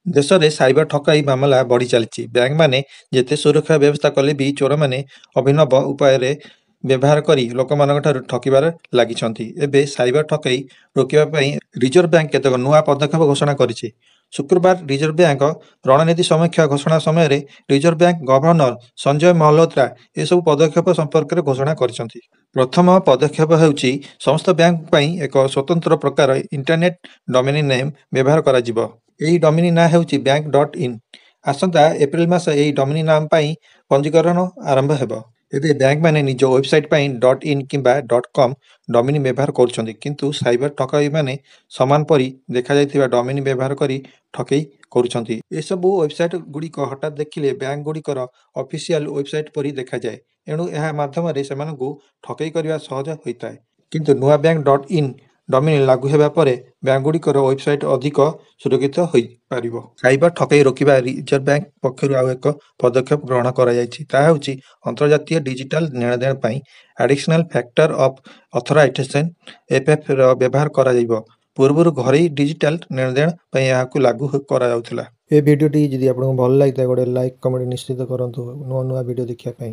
ଦେଶରେ ସାଇବର ଠକାଇ ମାମଲା ବଢ଼ି ଚାଲିଛି। ବ୍ୟାଙ୍କମାନେ ଯେତେ ସୁରକ୍ଷା ବ୍ୟବସ୍ଥା କଲେ ବି ଚୋରମାନେ ଅଭିନବ ଉପାୟରେ ବ୍ୟବହାର କରି ଲୋକମାନଙ୍କଠାରୁ ଠକିବାରେ ଲାଗିଛନ୍ତି। ଏବେ ସାଇବର ଠକେଇ ରୋକିବା ପାଇଁ ରିଜର୍ଭ ବ୍ୟାଙ୍କ କେତେକ ନୂଆ ପଦକ୍ଷେପ ଘୋଷଣା କରିଛି। ଶୁକ୍ରବାର ରିଜର୍ଭ ବ୍ୟାଙ୍କ ରଣନୀତି ସମୀକ୍ଷା ଘୋଷଣା ସମୟରେ reserve bank governor Sanjay Malhotra ଏସବୁ ପଦକ୍ଷେପ ସମ୍ପର୍କରେ ଘୋଷଣା କରିଛନ୍ତି। ପ୍ରଥମ ପଦକ୍ଷେପ ହେଉଛି ସମସ୍ତ ବ୍ୟାଙ୍କ ପାଇଁ ଏକ ସ୍ୱତନ୍ତ୍ର ପ୍ରକାର ଇଣ୍ଟରନେଟ୍ ଡୋମେନ୍ ନେମ୍ ବ୍ୟବହାର କରାଯିବ। ଏହି ଡୋମେନ୍ ନାଁ ହେଉଛି ବ୍ୟାଙ୍କ.ଇନ୍। ଆସନ୍ତା ଏପ୍ରିଲ ମାସ ଏହି ଡୋମେନ୍ ନାମ ପାଇଁ ପଞ୍ଜୀକରଣ ଆରମ୍ଭ ହେବ। ଏବେ ବ୍ୟାଙ୍କମାନେ ନିଜ ୱେବସାଇଟ୍ ପାଇଁ .in କିମ୍ବା .com ଡୋମେନ୍ ବ୍ୟବହାର କରୁଛନ୍ତି, କିନ୍ତୁ ସାଇବର ଠକାଇମାନେ ସମାନ ପରି ଦେଖାଯାଇଥିବା ଡୋମେନ୍ ବ୍ୟବହାର କରି ଠକେଇ କରୁଛନ୍ତି। ଏସବୁ ୱେବସାଇଟ୍ ଗୁଡ଼ିକ ହଠାତ୍ ଦେଖିଲେ ବ୍ୟାଙ୍କଗୁଡ଼ିକର ଅଫିସିଆଲ ୱେବସାଇଟ୍ ପରି ଦେଖାଯାଏ, ଏଣୁ ଏହା ମାଧ୍ୟମରେ ସେମାନଙ୍କୁ ଠକେଇ କରିବା ସହଜ ହୋଇଥାଏ। କିନ୍ତୁ ନୂଆ ବ୍ୟାଙ୍କ.in ଡୋମେନ୍ ଲାଗୁ ହେବା ପରେ ବ୍ୟାଙ୍କଗୁଡ଼ିକର ୱେବସାଇଟ୍ ଅଧିକ ସୁରକ୍ଷିତ ହୋଇପାରିବ। ସାଇବର ଠକେଇ ରୋକିବା ରିଜର୍ଭ ବ୍ୟାଙ୍କ ପକ୍ଷରୁ ଆଉ ଏକ ପଦକ୍ଷେପ ଗ୍ରହଣ କରାଯାଇଛି। ତାହା ହେଉଛି ଅନ୍ତର୍ଜାତୀୟ ଡିଜିଟାଲ ନେଣଦେଣ ପାଇଁ additional factor of authorisation (AFF) ର ବ୍ୟବହାର କରାଯିବ। ପୂର୍ବରୁ ଘରୋଇ ଡିଜିଟାଲ ନେଣଦେଣ ପାଇଁ ଏହାକୁ ଲାଗୁ କରାଯାଉଥିଲା। ଏ ଭିଡ଼ିଓଟି ଯଦି ଆପଣଙ୍କୁ ଭଲ ଲାଗିଥାଏ ଗୋଟେ ଲାଇକ୍ କମେଣ୍ଟ ନିଶ୍ଚିତ କରନ୍ତୁ ନୂଆ ନୂଆ ଭିଡ଼ିଓ ଦେଖିବା ପାଇଁ।